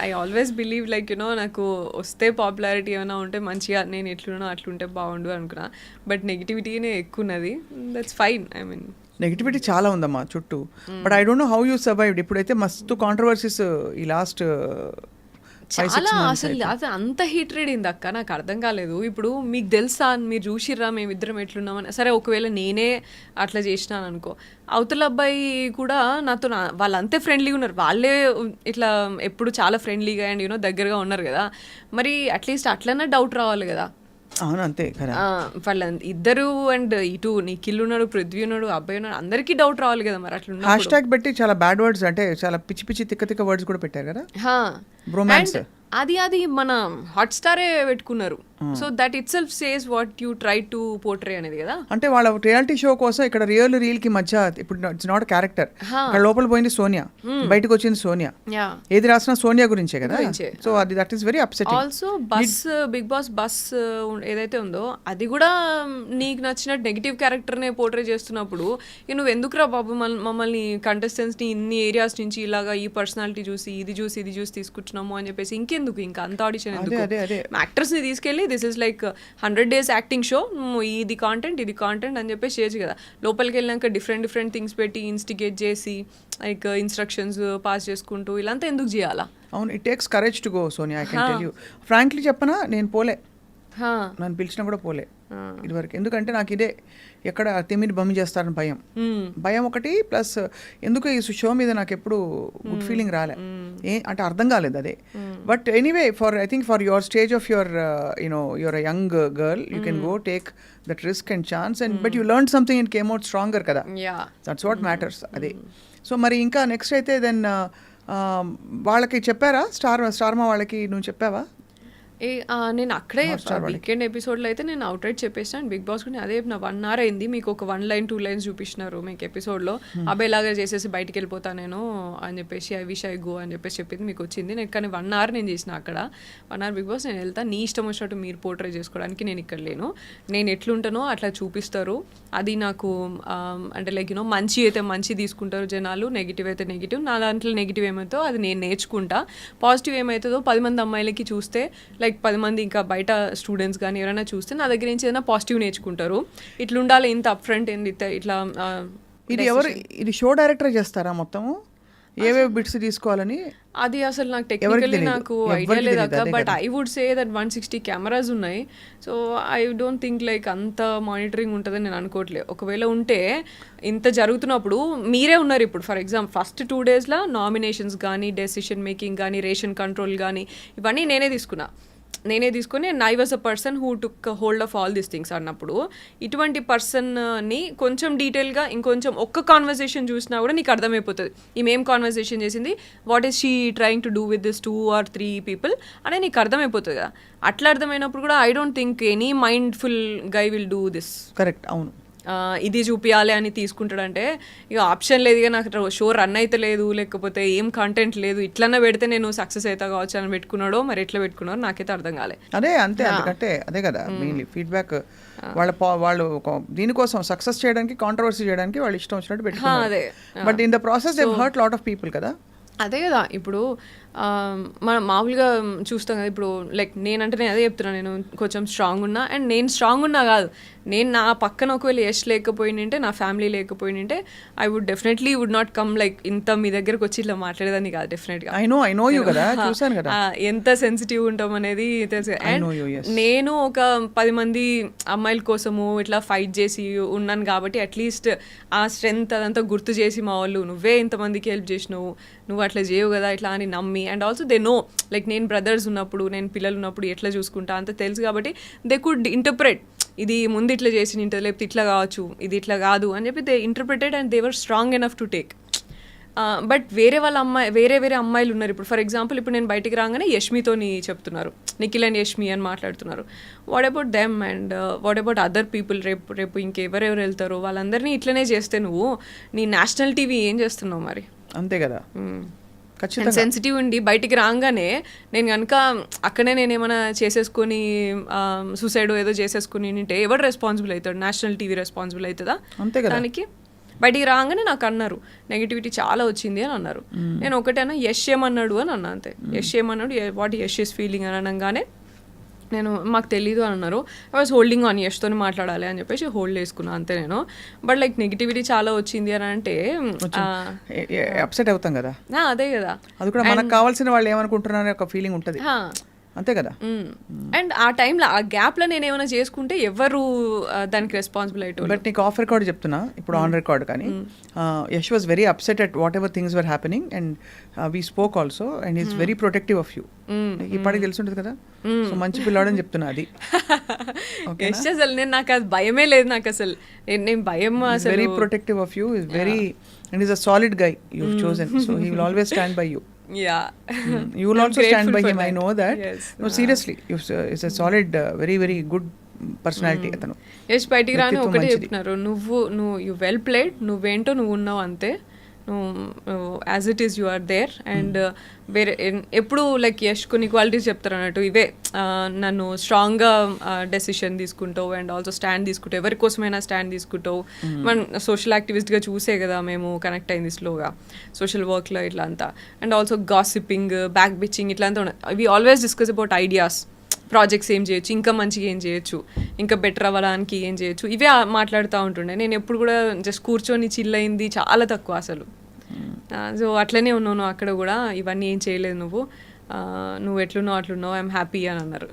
ఐ ఆల్వేస్ బిలీవ్ లైక్ నాకు వస్తే పాపులారిటీ ఏమైనా ఉంటే మంచిగా, నేను ఎట్లున్నా అట్లుంటే బాగుండు అనుకున్నా. బట్ నెగిటివిటీనే ఎక్కువ ఉన్నది. That's fine. I mean
negativity చాలా ఉందమ్మా చుట్టూ. But I don't know how you survived. ఇప్పుడైతే మస్తు కాంట్రవర్సీస్ ఈ లాస్ట్
చాలా, అసలు అది అంత హీట్రేడ్ అయింది అక్క, నాకు అర్థం కాలేదు. ఇప్పుడు మీకు తెలుసా, మీరు చూసిర్రా మేమిద్దరం ఎట్లున్నామని? సరే ఒకవేళ నేనే అట్లా చేసినాను అనుకో, అవతల అబ్బాయి కూడా నాతో వాళ్ళు అంతే ఫ్రెండ్లీగా ఉన్నారు, వాళ్ళే ఇట్లా ఎప్పుడు చాలా ఫ్రెండ్లీగా అండ్ దగ్గరగా ఉన్నారు కదా. మరి అట్లీస్ట్ అట్లనే డౌట్ రావాలి కదా.
అవును అంతే కదా.
వాళ్ళ ఇద్దరు అండ్ ఇటు నిఖిల్ ఉన్నాడు, పృథ్వీ ఉన్నాడు, అబ్బాయి ఉన్నాడు, అందరికీ డౌట్ రావాలి కదా. మరి అట్లా
హ్యాష్ ట్యాగ్ పెట్టి చాలా బ్యాడ్ వర్డ్స్, అంటే చాలా పిచ్చి పిచ్చి తిక్క తిక్క వర్డ్స్ కూడా పెట్టారు కదా. బ్రోమాన్స్
అది మన హాట్ స్టారే పెట్టుకున్నారు. So that itself says what you try to portray అనేది కదా.
అంటే వాళ్ళ రియాలిటీ షో కోసం ఇక్కడ రియల్ కి మధ్య ఇప్పుడు ఇట్స్ నాట్ క్యారెక్టర్. అక్కడ లోపల పోయింది సోనియా, బయటకు వచ్చింది సోనియా. ఏది రాసినా సోనియా గురించే కదా. సో అది that is very upsetting.
Also Big Boss bus ఏదైతే ఉందో అది కూడా నీకు నచ్చిన నెగిటివ్ క్యారెక్టర్ నే పోర్ట్రే చేస్తున్నప్పుడు నువ్వు ఎందుకురా బాబు మమ్మల్ని కంటెస్టెంట్స్ ని ఇన్ని ఏరియాస్ నుంచి ఇలాగా ఈ పర్సనాలిటీ చూసి ఇది చూసి తీసుకుంటున్నాము అని చెప్పేసి ఇంకెందుకు ఇంకా అంత ఆడిషన్ ఎందుకు? యాక్టర్స్ ని తీసుకెళ్ళి this is like 100 days acting show, ఇది కాంటెంట్ అని చెప్పేసి చేయొచ్చు కదా. లోపలికి వెళ్ళినాక డిఫరెంట్ థింగ్స్ పెట్టి ఇన్స్టిగేట్ చేసి లైక్ ఇన్స్ట్రక్షన్స్ పాస్ చేసుకుంటూ ఇలాంతా ఎందుకు చేయాలా?
అవును, it takes courage to go Sonia. I can tell you frankly చెప్పనా, నేను పోలే, నన్ను పిలిచినా కూడా పోలే ఇదివరకు. ఎందుకంటే నాకు ఇదే ఎక్కడ తిమ్మిని బమ్మి చేస్తారని భయం ఒకటి, ప్లస్ ఎందుకు ఈ షో మీద నాకు ఎప్పుడు గుడ్ ఫీలింగ్ రాలే, అంటే అర్థం కాలేదు అదే. But anyway I think for your stage of your your a young girl, you can go take that risk and chance and but you learn something and came out stronger కదా. That's what matters. అదే. So మరి ఇంకా next అయితే then వాళ్ళకి చెప్పారా స్టార్మా వాళ్ళకి, నువ్వు చెప్పావా?
నేను అక్కడే వీకెండ్ ఎపిసోడ్లో అయితే నేను అవుట్ రైట్ చెప్పేసాను బిగ్ బాస్ కూడా అదే చెప్పిన 1 hour అయింది, మీకు ఒక 1 line 2 lines చూపిస్తున్నారు మీకు ఎపిసోడ్లో, అబ్బాయిలాగా చేసేసి బయటికి వెళ్ళిపోతా నేను అని చెప్పేసి ఐ విష్ ఐ గో అని చెప్పేసి చెప్పింది మీకు వచ్చింది. నేను కానీ 1 hour నేను చేసిన అక్కడ 1 hour బిగ్ బాస్ నేను వెళ్తా, నీ ఇష్టం వచ్చినట్టు మీరు పోర్ట్రే చేసుకోవడానికి నేను ఇక్కడ లేను, నేను ఎట్లుంటానో అట్లా చూపిస్తారు, అది నాకు అంటే లైక్ యూనో మంచి అయితే మంచి తీసుకుంటారు జనాలు, నెగిటివ్ అయితే నెగిటివ్, నా దాంట్లో నెగిటివ్ ఏమవుతుందో అది నేను నేర్చుకుంటా, పాజిటివ్ ఏమవుతుందో 10 మంది అమ్మాయిలకి చూస్తే లైక్ 10 మంది ఇంకా బయట స్టూడెంట్స్ కానీ ఎవరైనా చూస్తే నా దగ్గర నుంచి ఏదైనా పాజిటివ్ నేర్చుకుంటారు, ఇట్లా ఉండాలి ఇంత అప్ ఫ్రంట్ ఏంది ఇట్లా.
ఇది ఎవరు, ఇది షో డైరెక్టర్ చేస్తారా మొత్తము ఏవేవి బిట్స్ తీసుకోవాలని?
అది అసలు నాకు టెక్నికల్లీ నాకు ఐడియా లేదు అక్క, but I would say that 160 cameras ఉన్నాయి, so I don't think like అంత మానిటరింగ్ ఉంటుందని నేను అనుకోవట్లేదు. ఒకవేళ ఉంటే ఇంత జరుగుతున్నప్పుడు మీరే ఉన్నారు ఇప్పుడు, ఫర్ ఎగ్జాంపుల్ ఫస్ట్ 2 daysలో నామినేషన్స్ కానీ డెసిషన్ మేకింగ్ కానీ రేషన్ కంట్రోల్ కానీ ఇవన్నీ నేనే తీసుకొని I was a person who took hold of all these things అన్నప్పుడు, ఇటువంటి పర్సన్ని కొంచెం డీటెయిల్గా ఇంకొంచెం ఒక్క కాన్వర్సేషన్ చూసినా కూడా నీకు అర్థమైపోతుంది ఈమె ఏం కాన్వర్సేషన్ చేసింది, what is she trying to do with this 2 or 3 people అనేది నీకు అర్థమైపోతుంది కదా. అట్లా అర్థమైనప్పుడు కూడా I don't think any mindful guy will do this.
Correct, అవును.
ఇది చూపించాలి అని తీసుకుంటాడంటే ఇక ఆప్షన్ లేదు, ఇక నాకు షో రన్ అయితే లేదు, లేకపోతే ఏం కంటెంట్ లేదు, ఇట్లన్నా పెడితే నేను సక్సెస్ అవుతా కావచ్చు అని పెట్టుకున్నాడో మరి ఎట్లా పెట్టుకున్నాడో నాకైతే అర్థం కాలే.
అదే అంతే, అందుకంటే అదే కదా మెయిన్లీ ఫీడ్బ్యాక్ వాళ్ళు దీనికోసం సక్సెస్ చేయడానికి కాంట్రవర్సీ చేయడానికి వాళ్ళు ఇష్టం వచ్చినట్టు పెట్టుకున్నారు, but in the process they hurt lot of people కదా.
అదే కదా ఇప్పుడు మనం మామూలుగా చూస్తాం కదా, ఇప్పుడు లైక్ నేనంటే నేను అదే చెప్తున్నా, నేను కొంచెం స్ట్రాంగ్ ఉన్నా, అండ్ నేను స్ట్రాంగ్ ఉన్నా కాదు, నేను నా పక్కన ఒకవేళ యష్ లేకపోయింటే, నా ఫ్యామిలీ లేకపోయింటే I would definitely would not come like ఇంత మీ దగ్గరకు వచ్చి ఇట్లా మాట్లాడేదాన్ని కాదు డెఫినెట్గా.
ఐ నో యూ కదా, చూసాను కదా
ఎంత సెన్సిటివ్ ఉంటాం అనేది తెలుసు. అండ్ నేను ఒక 10 మంది అమ్మాయిల కోసము ఇట్లా ఫైట్ చేసి ఉన్నాను కాబట్టి అట్లీస్ట్ ఆ స్ట్రెంగ్త్ అదంతా గుర్తు చేసి మా వాళ్ళు నువ్వే ఇంతమందికి హెల్ప్ చేసినావు, నువ్వు అట్లా చేయవు కదా ఇట్లా అని నమ్మి, and also they know like నేను బ్రదర్స్ ఉన్నప్పుడు నేను పిల్లలు ఉన్నప్పుడు ఎట్లా చూసుకుంటా అంత తెలుసు కాబట్టి దే కుడ్ ఇంటర్ప్రెట్, ఇది ముందు ఇట్లా చేసి నింటది లేకపోతే ఇట్లా కావచ్చు, ఇది ఇట్లా కాదు అని చెప్పి they interpreted and they were strong enough to take. But వేరే అమ్మాయిలు ఉన్నారు ఇప్పుడు, ఫర్ ఎగ్జాంపుల్ ఇప్పుడు నేను బయటికి రాగానే యష్మితోని చెప్తున్నారు, నిఖిల్ అండ్ యష్మి అని మాట్లాడుతున్నారు, what about them and what about other people, రేపు ఇంకెవరెవరు వెళ్తారో వాళ్ళందరినీ ఇట్లనే చేస్తే నువ్వు నీ నేషనల్ టీవీ ఏం చేస్తున్నావు మరి?
అంతే కదా.
సెన్సిటివ్ ఉండి బయటికి రాగానే నేను కనుక అక్కడే నేను ఏమైనా చేసేసుకొని సూసైడ్ ఏదో చేసేసుకుని ఉంటే ఎవరు రెస్పాన్సిబుల్ అవుతాడు? నేషనల్ టీవీ రెస్పాన్సిబుల్ అవుతుందా దానికి? బయటికి రాగానే నాకు అన్నారు నెగిటివిటీ చాలా వచ్చింది అని అన్నారు. నేను ఒకటేనా యష్ ఏమన్నాడు అని అన్నా, అంతే. యష్ ఏమన్నాడు, వాట్ యష్ ఇస్ ఫీలింగ్ అని అనగానే నేను మాకు తెలీదు అని అన్నారు. ఐ వాజ్ హోల్డింగ్ ఆన్ యష్తో మాట్లాడాలి అని చెప్పేసి హోల్డ్ చేసుకున్నాను అంతే నేను. బట్ లైక్ నెగిటివిటీ చాలా వచ్చింది అని అంటే
అప్సెట్ అవుతాం కదా.
అదే కదా,
అది కూడా మనకు కావాల్సిన వాళ్ళు ఏమనుకుంటున్నారనే ఒక ఫీలింగ్ ఉంటుంది అంతే కదా.
అండ్ ఆ టైంలో ఆ గ్యాప్లో నేను ఏమైనా చేసుకుంటే ఎవరు దానికి రెస్పాన్సిబుల్ అయ్యేటోళ్ళు.
బట్ నీకు ఆఫ్ రికార్డ్ చెప్తున్నా ఇప్పుడు, ఆన్ రికార్డ్ కానీ Yash was very upset at what ever things were happening and we spoke also and is very protective of you. ఇప్పటికి తెలిసి ఉంటుంది కదా, సో మంచి పిల్లాడని చెప్తున్నా అది.
అసలు నేను నాకు అది భయమే లేదు, నాకు అసలు నేను భయం అసలు.
Very protective of you, is very and is a solid guy you have chosen, so he will always stand by you.
Yeah,
you will also stand by him. I know that. Yes. No, seriously, it's a solid, very very good personality atanu.
Yes, బయటికి రాని ఒకటే చెప్తున్నారు, నువ్వు you well played, నువ్వేంటో నువ్వు ఉన్నావు అంతే, as it is you are there. And వేరే ఎప్పుడు లైక్ యష్ కొన్ని క్వాలిటీస్ చెప్తారు అన్నట్టు, ఇవే నన్ను స్ట్రాంగ్గా డెసిషన్ తీసుకుంటావు అండ్ ఆల్సో స్టాండ్ తీసుకుంటావు, ఎవరి కోసమైనా స్టాండ్ తీసుకుంటావు. మనం సోషల్ యాక్టివిస్ట్గా చూసే కదా మేము కనెక్ట్ అయింది స్లోగా సోషల్ వర్క్లో ఇట్లా అంతా. And also gossiping, back bitching ఇట్లా అంతా ఉన్నాయి. We always discuss about ideas, projects ఏం చేయొచ్చు, ఇంకా మంచిగా ఏం చేయొచ్చు, ఇంకా బెటర్ అవ్వడానికి ఏం చేయొచ్చు, ఇవే మాట్లాడుతూ ఉంటుండే. నేను ఎప్పుడు కూడా జస్ట్ కూర్చొని చిల్ అయింది చాలా తక్కువ అసలు. సో అట్లనే ఉన్నావు అక్కడ కూడా, ఇవన్నీ ఏం చేయలేదు నువ్వు ఎట్లున్నావు అట్లున్నావు, ఐఎమ్ హ్యాపీ అని అన్నారు.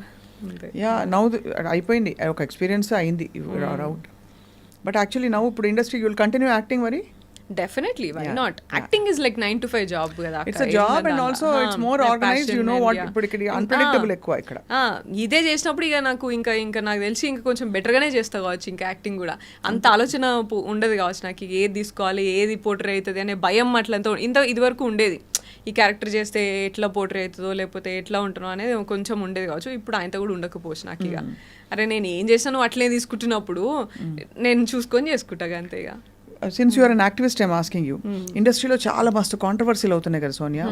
యా నౌ అయిపోయింది, ఒక ఎక్స్పీరియన్స్ అయింది అవుట్. బట్ యాక్చువల్లీ నౌ ఇప్పుడు industry you will continue acting మరి?
Definitely, why not? Acting is like 9 to 5 job kada.
It's a job and also it's more organized, you know what, ఇప్పుడు ఇక్కడ unpredictable ఎక్కువ ఇక్కడ.
ఇదే చేసినప్పుడు ఇక నాకు ఇంకా నాకు తెలిసి ఇంకా కొంచెం బెటర్గానే చేస్తా కావచ్చు ఇంకా యాక్టింగ్ కూడా. అంత ఆలోచన ఉండదు కావచ్చు నాకు, ఏది తీసుకోవాలి ఏది పోర్ట్రే అవుతుంది అనే భయం అట్లంతా ఇది వరకు ఉండేది. ఈ క్యారెక్టర్ చేస్తే ఎట్లా పోర్ట్రే అవుతుందో లేకపోతే ఎట్లా ఉంటుందో అనేది కొంచెం ఉండేది కావచ్చు. ఇప్పుడు ఆయనతో కూడా ఉండకపోవచ్చు నాకు ఇక. అరే నేను ఏం చేస్తాను అట్లే తీసుకుంటున్నప్పుడు నేను చూసుకొని చేసుకుంటా అంతే ఇక.
Since you're an activist I'm asking you, ఇండస్ట్రీలో చాలా మస్తు కాంట్రవర్సీలు అవుతున్నాయి కదా Sonia,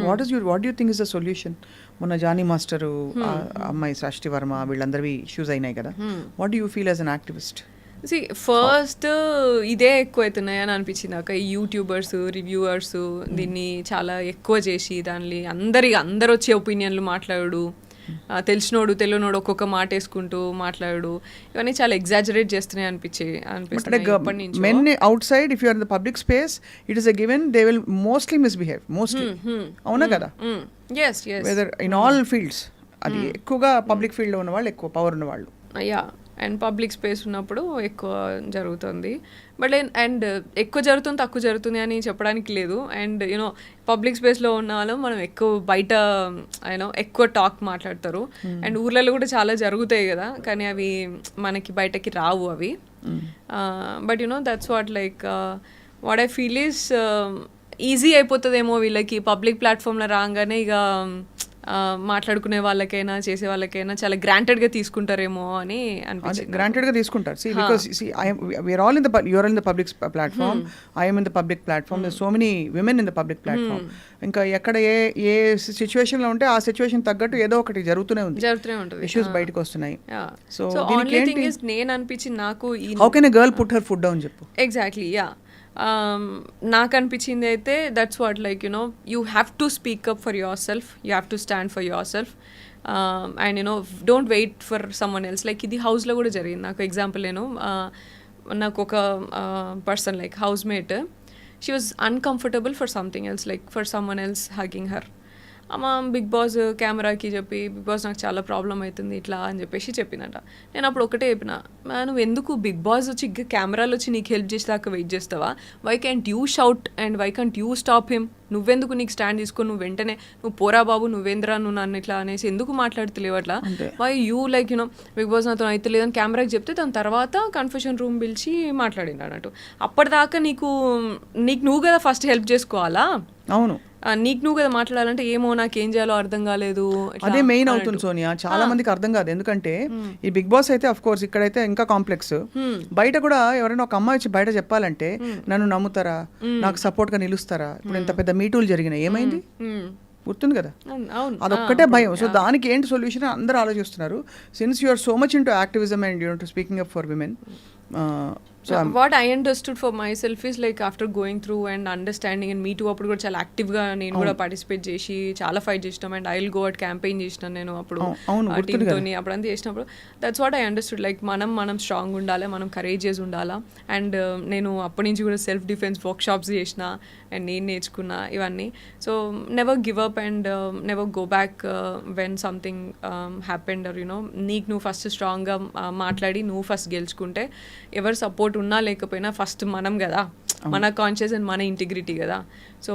what you think is the solution? మొన్న జానీ మాస్టరు అమ్మాయి సృష్టి వర్మ వీళ్ళందరివి ఇష్యూస్ అయినాయి కదా, what you feel as an activist?
First ఇదే ఎక్కువ అవుతున్నాయి అని అనిపించింది నాకు. ఈ యూట్యూబర్స్ రివ్యూవర్స్ దీన్ని చాలా ఎక్కువ చేసి దాన్ని అందరు వచ్చే ఒపీనియన్లు మాట్లాడు, తెలిసినోడు తెలియనోడు ఒక్కొక్క మాట వేసుకుంటూ మాట్లాడు, ఇవన్నీ చాలా ఎగ్జాజరేట్ చేస్తున్నాయి అనిపించింది.
Men outside if you're in the public space it is a given they will mostly misbehave mostly, అవునా కదా? వెదర్ ఇన్ ఆల్ ఫీల్డ్స్, అది ఎక్కువగా పబ్లిక్ ఫీల్డ్లో ఉన్న వాళ్ళు, ఎక్కువ పవర్ ఉన్న వాళ్ళు.
యా, అండ్ పబ్లిక్ స్పేస్ ఉన్నప్పుడు ఎక్కువ జరుగుతుంది. బట్ అండ్ ఎక్కువ జరుగుతుంది తక్కువ జరుగుతుంది అని చెప్పడానికి లేదు. అండ్ యూనో పబ్లిక్ స్పేస్లో ఉన్న వాళ్ళు మనం ఎక్కువ బయట ఎక్కువ టాక్ మాట్లాడతారు. అండ్ ఊర్లలో కూడా చాలా జరుగుతాయి కదా, కానీ అవి మనకి బయటకి రావు అవి. But that's what what I feel is easy అయిపోతుందేమో వీళ్ళకి పబ్లిక్ ప్లాట్ఫామ్లో రాగానే ఇక మాట్లాడుకునే వాళ్ళకైనా చేసే వాళ్ళకైనా చాలా గ్రాంటెడ్గా తీసుకుంటారేమో అని అనిపించింది.
గ్రాంటెడ్గా తీసుకుంటారు. See, because we are all in the you're in the public platform, I am in the public platform, there's so many women in the public platform. ఇంకా ఎక్కడ ఏ సిచ్యువేషన్లో ఉంటే ఆ సిచ్యువేషన్ తగ్గట్టు ఏదో ఒకటి జరుగుతూనే ఉంటుంది, ఇష్యూస్ బయటకు వస్తున్నాయి.
సో ఓన్లీ థింగ్ ఇస్ నేను అనిపించింది నాకు,
how can a girl put her foot down చెప్పు.
Exactly, yeah. నాకు అనిపించింది అయితే that's what you have to speak up for yourself, you have to stand for yourself, and don't wait for someone else. ఇది హౌస్లో కూడా జరిగింది నాకు. Example నాకు ఒక person housemate, she was uncomfortable for something else, for someone else hugging her. అమ్మ big boss కెమెరాకి చెప్పి, బిగ్ బాస్ నాకు చాలా ప్రాబ్లం అవుతుంది ఇట్లా అని చెప్పేసి చెప్పిందంట. నేను అప్పుడు ఒకటే చెప్పిన, నువ్వు ఎందుకు బిగ్ బాస్ వచ్చి కెమెరాలు వచ్చి నీకు హెల్ప్ చేసేదాకా వెయిట్ చేస్తావా? Why can't you shout and why can't you stop him? నువ్వెందుకు నీకు స్టాండ్ తీసుకొని నువ్వు వెంటనే నువ్వు పోరా బాబు నువ్వేంద్రా నువ్వు నన్ను ఇట్లా అనేసి ఎందుకు మాట్లాడుతలేవు అట్లా? వై యూ బిగ్ బాస్ నాతో అయితే లేదని కెమెరాకి చెప్తే దాని తర్వాత కన్ఫెషన్ రూమ్ పిలిచి మాట్లాడింది అన్నట్టు. అప్పటిదాకా నీకు నువ్వు కదా ఫస్ట్ హెల్ప్ చేసుకోవాలా?
అవును,
నీకు నువ్వు కదా మాట్లాడాలంటే ఏమో నాకేం చేయాలో అర్థం కాలేదు.
అదే మెయిన్ అవుతుంది సోనియా, చాలా మందికి అర్థం కాదు. ఎందుకంటే ఈ బిగ్ బాస్ అయితే అఫ్ కోర్స్ ఇక్కడైతే ఇంకా కాంప్లెక్స్, బయట కూడా ఎవరైనా ఒక అమ్మాయి వచ్చి బయట చెప్పాలంటే నన్ను నమ్ముతారా, నాకు సపోర్ట్ గా నిలుస్తారా? ఇప్పుడు ఇంత పెద్ద మీటూలు జరిగినాయి, ఏమైంది గుర్తుంది కదా? అదొక్కటే భయం. సో దానికి ఏంటి సొల్యూషన్ అందరూ ఆలోచిస్తున్నారు. Since you are so much into activism and to speaking up for women.
What I understood for myself is after going through and understanding and me too అప్పుడు కూడా చాలా యాక్టివ్గా నేను కూడా పార్టిసిపేట్ చేసి చాలా ఫైట్ చేసినాం. And I will go at campaign చేసినాను నేను అప్పుడు టీమ్తో అప్పుడు అంతా చేసినప్పుడు. దట్స్ వాట్ ఐ అండర్స్టూడ్, మనం స్ట్రాంగ్ ఉండాలి, మనం కరేజియస్ ఉండాలా. అండ్ నేను అప్పటి నుంచి కూడా సెల్ఫ్ డిఫెన్స్ వర్క్ షాప్స్ చేసిన అండ్ నేను నేర్చుకున్నా ఇవన్నీ. So never give up and never go back when something happened or నీకు నువ్వు ఫస్ట్ స్ట్రాంగ్గా మాట్లాడి నువ్వు ఫస్ట్ గెలుచుకుంటే ఎవరు సపోర్ట్ ఉన్నా లేకపోయినా ఫస్ట్ మనం కదా, మన కాన్షియస్ అండ్ మన ఇంటిగ్రిటీ కదా. So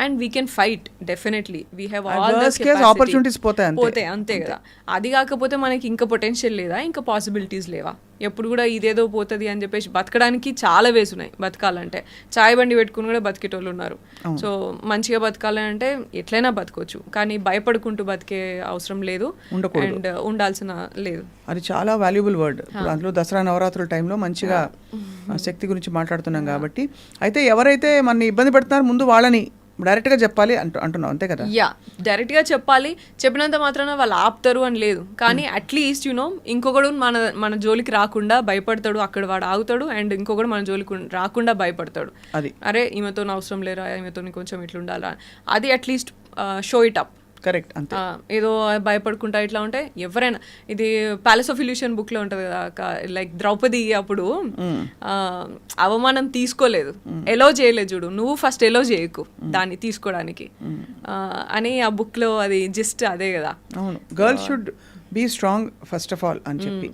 and we can fight definitely, we have all the
opportunities పోతాయి
అంతే కదా. అది కాకపోతే మనకి ఇంకా పొటెన్షియల్ లేదా, ఇంకా పాసిబిలిటీస్ లేవా? ఎప్పుడు కూడా ఇదేదో పోతుంది అని చెప్పేసి బతకడానికి చాలా వేస్ ఉన్నాయి. బతకాలంటే చాయ్ బండి పెట్టుకుని కూడా బతికేటోళ్ళు ఉన్నారు. సో మంచిగా బతకాలంటే ఎట్లయినా బతకొచ్చు, కానీ భయపడుకుంటూ బతికే అవసరం లేదు అండ్ ఉండాల్సిన లేదు.
అది చాలా వాల్యుబుల్ వర్డ్. అందులో దసరా నవరాత్రుల టైంలో మంచిగా శక్తి గురించి మాట్లాడుతున్నాం కాబట్టి. అయితే ఎవరైతే మన ఇబ్బంది పెడుతున్నారో ముందు వాళ్ళని డైరెక్ట్గా చెప్పాలి అంటున్నావు, అంతే కదా?
యా, డైరెక్ట్గా చెప్పాలి. చెప్పినంత మాత్రాన వాళ్ళు ఆపుతారు అని లేదు, కానీ అట్లీస్ట్ ఇంకొకడు మన జోలికి రాకుండా భయపడతాడు, అక్కడ వాడు ఆగుతాడు. అండ్ ఇంకొకడు మన జోలికి రాకుండా భయపడతాడు.
అది
అరే ఈమెతో అవసరం లేరా, ఈమెతో కొంచెం ఇట్లా ఉండాలా, అది at least show it up.
Correct, అంతే.
ఏదో భయపడుకుంటా ఇట్లా ఉంటే ఎవరైనా, ఇది ప్యాలెస్ ఆఫ్ ఇల్యూషన్ బుక్ లో ఉంటది కదా, ద్రౌపది అప్పుడు అవమానం తీసుకోలేదు, ఎలో చేయలేదు చూడు, నువ్వు ఫస్ట్ ఎలో చేయకు దాన్ని తీసుకోవడానికి అని ఆ బుక్ లో అది జస్ట్ అదే కదా.
అవును, girls should be strong first of all అని చెప్పి.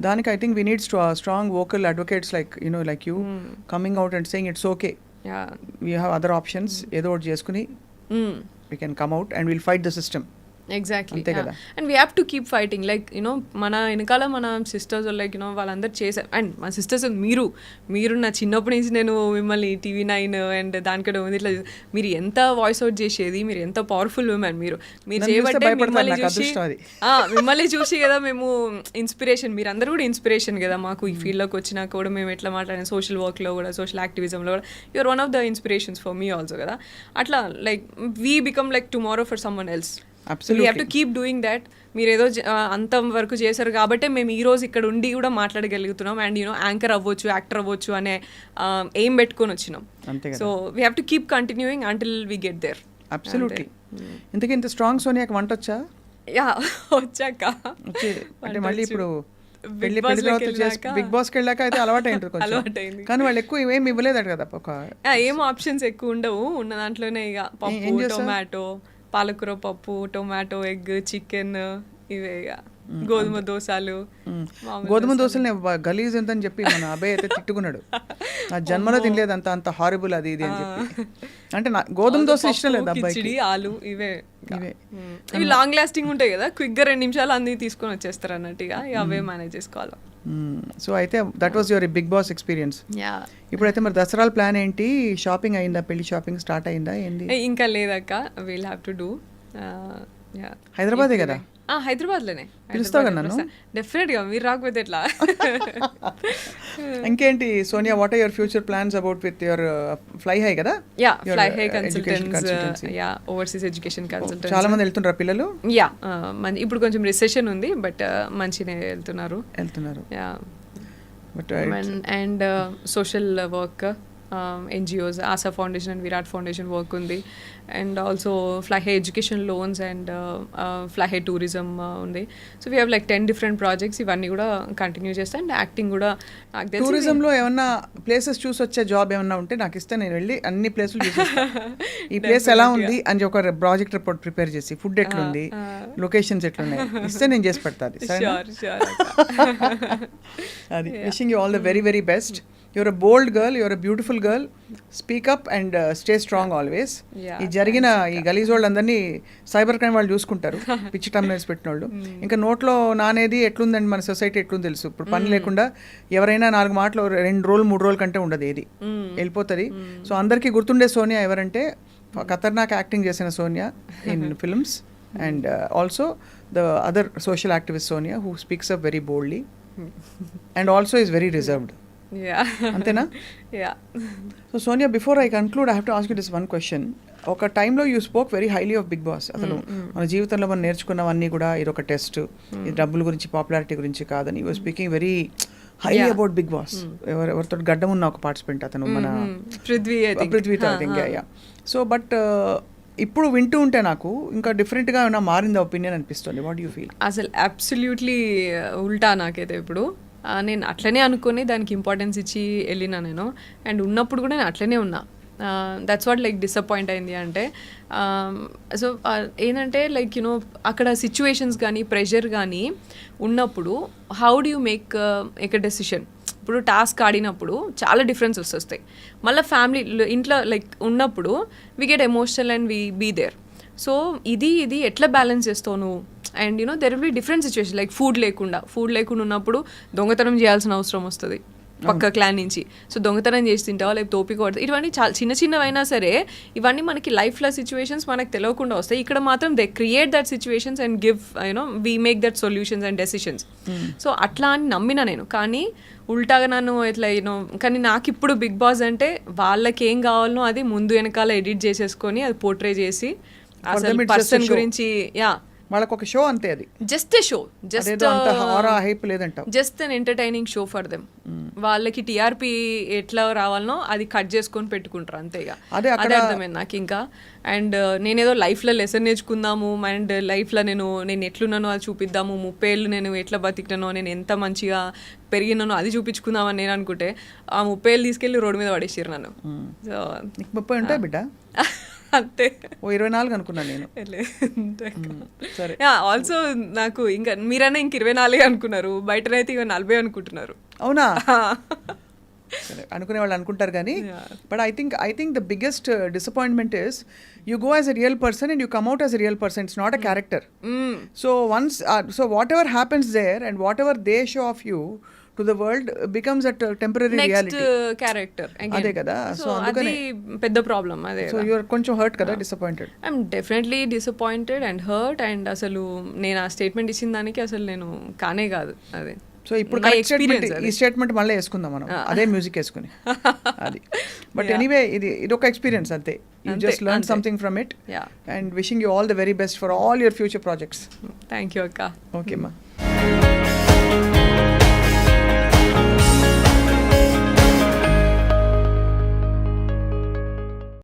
దానికి I think we need strong vocal advocates like you coming out and saying it's okay, we have other options, ఏదో ఒకటి చేసుకుని we can come out and we'll fight the system.
Exactly
అంతే కదా.
And we have to keep fighting like you know మన వెనకాల మన sisters like you know వాళ్ళందరూ చేశారు. అండ్ మా సిస్టర్స్ మీరు నా చిన్నప్పటి నుంచి నేను మిమ్మల్ని TV9 అండ్ దానికంటే ఉంది ఇట్లా మీరు ఎంత వాయిస్ అవుట్ చేసేది, మీరు ఎంత పవర్ఫుల్ ఉమెన్ మీరు
నన్ను చూస్తే
చేయబట్టే
భయపడతారు,
మిమ్మల్ని
నాకు
చూసి
అదృష్టం అది.
మిమ్మల్ని చూసి కదా మేము ఇన్స్పిరేషన్, మీరు అందరూ కూడా ఇన్స్పిరేషన్ కదా మాకు ఈ ఫీల్డ్లోకి వచ్చినాక కూడా మేము ఎట్లా మాట్లాడాం సోషల్ వర్క్లో కూడా సోషల్ యాక్టివిజంలో కూడా you're one of the inspirations for me also కదా. అట్లా like we become like tomorrow for someone else. We have to keep doing that. మీరు ఏదో అంత వరకు చేశారు కాబట్టి మేము ఈ రోజు ఇక్కడ ఉండి కూడా మాట్లాడగలుగుతున్నాం అండ్ యూనో యాంకర్ అవ్వచ్చు, యాక్టర్ అవ్వచ్చు అనే ఎయిమ్ పెట్టుకొని వచ్చినాం. So we have to keep continuing until we get there.
Absolutely. ఇంతకీ ఇంత స్ట్రాంగ్ సోనియాకి వంట వచ్చా?
యా వచ్చాక
అంటే మళ్ళీ ఇప్పుడు పెళ్లి తర్వాత బిగ్ బాస్కి వెళ్ళాక అయితే అలవాటు అయింటుంది
అలవాటైంది.
కానీ వాళ్ళు ఎక్కువ ఏమి ఇవ్వలేదట కదా.
ఏం ఆప్షన్స్ ఎక్కువ ఉండవు, ఉన్న దాంట్లోనే ఇక పప్పు, టొమాటో, పాలకూర పప్పు, టొమాటో, ఎగ్, చికెన్, ఇవే ఇక గోధుమ దోశలు.
గోధుమ దోశలు గలీజ్ ఎంతని చెప్పి మన అబ్బాయి అయితే తిట్టుకున్నాడు. ఆ జన్మలో తినలేదు అంత హారిబుల్ అది ఇది అని చెప్పి. అంటే గోధుమ దోశ ఇష్టం లేదు అబ్బాయి.
ఆలు ఇవే ఇవి లాంగ్ లాస్టింగ్ ఉంటాయి కదా, క్విక్గా 2 నిమిషాలు అన్ని తీసుకొని వచ్చేస్తారు అన్నట్టుగా అవే మేనేజ్ చేసుకోవాలి.
సో అయితే that was your Big Boss experience. ఇప్పుడైతే మరి దసరాల ప్లాన్ ఏంటి? షాపింగ్ అయిందా? పెళ్లి షాపింగ్ స్టార్ట్ అయిందా? ఏంది
ఇంకా లేదక్క, విల్ హ్యావ్ టు డూ.
హైదరాబాదే కదా?
హైదరాబాద్లోనే.
పిలుస్తావు కదా నన్ను?
డెఫినెట్గా, మీరు రాకపోతే ఎట్లా.
ఇంకేంటి Sonia, what are your future plans about with your fly high కదా?
Yeah, fly high consultants, yeah overseas education consultants.
చాలా మంది వెళ్తుంటారు పిల్లలు?
యా, ఇప్పుడు కొంచెం రిసెషన్ ఉంది బట్ మంచిగా వెళ్తున్నారు. Yeah, and social work, NGOs, Asha foundation and Virat foundation work ఉంది. And also fly high education loans and fly high tourism ఉంది. So we have like 10 different projects. ఇవన్నీ కూడా కంటిన్యూ చేస్తాను. అండ్ యాక్టింగ్ కూడా నాకు తెలిసి
టూరిజంలో ఏమన్నా ప్లేసెస్ చూసి వచ్చే జాబ్ ఏమన్నా ఉంటే నాకు ఇస్తే నేను వెళ్ళి అన్ని ప్లేసులు ఈ ప్లేస్ ఎలా ఉంది అని ఒక ప్రాజెక్ట్ రిపోర్ట్ ప్రిపేర్ చేసి ఫుడ్ ఎట్లుంది, లొకేషన్స్ ఎట్లున్నాయి ఇస్తే నేను చేసి పెడతాను. అది wishing you all the very very best. You're a bold girl, you're a beautiful girl. Speak up and stay strong always. ఈ జరిగిన ఈ గలీజ్ వాళ్ళు అందరినీ సైబర్ క్రైమ్ వాళ్ళు చూసుకుంటారు, పిచ్చి టమ్నైల్స్ పెట్టిన వాళ్ళు. ఇంకా నోట్లో నానేది ఎట్లుందండి మన సొసైటీ ఎట్లుంది తెలుసు. ఇప్పుడు పని లేకుండా ఎవరైనా 4 మాటలు 2 రోజులు 3 రోజుల కంటే ఉండదు, ఏది వెళ్ళిపోతుంది. సో అందరికీ గుర్తుండే సోనియా ఎవరంటే ఖతర్నాక్ యాక్టింగ్ చేసిన Sonia in films and also the other social activist Sonia who speaks up very boldly and also is very reserved. అంతేనా? So Sonia, before I conclude I have to ask you this one question. ఒక టైంలో you spoke very highly of big boss. అసలు మన జీవితంలో మనం నేర్చుకున్నవన్నీ కూడా ఇదొక test, ఇది డబ్బుల గురించి పాపులారిటీ గురించి కాదని you speaking very highly about Big Boss. ఎవరితో గడ్డం ఉన్న ఒక పార్టిసిపెంట్ అతను, మన పృథ్వీతో ఐ థింక్. సో బట్ ఇప్పుడు వింటూ ఉంటే నాకు ఇంకా డిఫరెంట్గా ఏమైనా మారింది ఒపీనియన్ అనిపిస్తుంది. What you feel?
అసలు అబ్సల్యూట్లీ ఉల్టా నాకైతే. ఇప్పుడు నేను అట్లనే అనుకుని దానికి ఇంపార్టెన్స్ ఇచ్చి వెళ్ళినా నేను. అండ్ ఉన్నప్పుడు కూడా నేను అట్లనే ఉన్నా. దట్స్ వాట్ లైక్ డిసప్పాయింట్ అయింది అంటే. సో ఏంటంటే లైక్ యూనో అక్కడ సిచ్యువేషన్స్ కానీ ప్రెషర్ కానీ ఉన్నప్పుడు how do you make a decision. ఇప్పుడు టాస్క్ ఆడినప్పుడు చాలా డిఫరెన్సెస్ వస్తాయి. మళ్ళీ ఫ్యామిలీ ఇంట్లో లైక్ ఉన్నప్పుడు we get emotional and we be there. So ఇది ఎట్లా బ్యాలెన్స్ చేస్తావు నువ్వు? And you know there will be different situation. Like food లేకుండా ఉన్నప్పుడు దొంగతనం చేయాల్సిన అవసరం వస్తుంది పక్క క్లాన్ నుంచి. సో దొంగతనం చేసి తింటావా, లేకపోతే ఓపిక పడుతుంది. ఇవన్నీ చాలా చిన్నవైనా సరే ఇవన్నీ మనకి లైఫ్లో సిచ్యువేషన్స్ మనకు తెలియకుండా వస్తాయి. ఇక్కడ మాత్రం they create that situations and give you know we make that solutions and decisions. So అట్లా అని నమ్మినా నేను. కానీ ఉల్టాగా నన్ను ఇట్లా యూనో, కానీ నాకు ఇప్పుడు బిగ్ బాస్ అంటే వాళ్ళకి ఏం కావాలనో అది ముందు వెనకాల ఎడిట్ చేసేసుకొని అది పోర్ట్రే చేసి అసలు పర్సన్ గురించి
వాళ్ళకి ఒక షో అంతే, అది
just show, just an entertaining show for them. వాళ్ళకి టీఆర్పీ ఎట్లా రావాలనో అది కట్ చేసుకొని పెట్టుకుంటారు అంతే. ఇక అదే అర్థమైంది నాకు ఇంకా. అండ్ నేనేదో లైఫ్లో లెసన్ నేర్చుకుందాము అండ్ లైఫ్లో నేను ఎట్లున్నానో అది చూపిద్దాము, 30 ఏళ్ళు నేను ఎట్లా బతికినానో, నేను ఎంత మంచిగా పెరిగినానో అది చూపించుకుందామని నేను అనుకుంటే ఆ 30 ఏళ్ళు తీసుకెళ్ళి రోడ్డు మీద పడేసారు నన్ను. సో
30 ఉంటాయి బిడ్డ
అంతే.
24 అనుకున్నాను నేను.
సరే, ఆల్సో నాకు ఇంకా మీరైనా ఇంక 24 అనుకున్నారు, బయటనైతే ఇక 40 అనుకుంటున్నారు.
అవునా? అనుకునే వాళ్ళు అనుకుంటారు కానీ but I think the biggest disappointment is you go as a real person and you come out as a real person. It's not a character. So once so whatever happens there and whatever they show of you to the world becomes a temporary
next
reality.
Character
అదే కదా.
So అది పెద్ద problem. అదే
so you're కొంచెం hurt కదా, disappointed.
I'm definitely disappointed and hurt. And అసలు నేను ఆ స్టేట్మెంట్ ఇచ్చిన దానికి అసలు నేను కానే కాదు. అదే
సో ఇప్పుడు
నా
correct statement,
experience
ఈ స్టేట్మెంట్ మళ్ళీ వేసుకుందాం మనం, అదే మ్యూజిక్ వేసుకుని అది. బట్ ఎనీవే ఇది ఒక ఎక్స్పీరియన్స్ అంతే. You just learn something from it and wishing you all the very best for all your future projects.
Thank you అక్క.
ఓకే అమ్మా.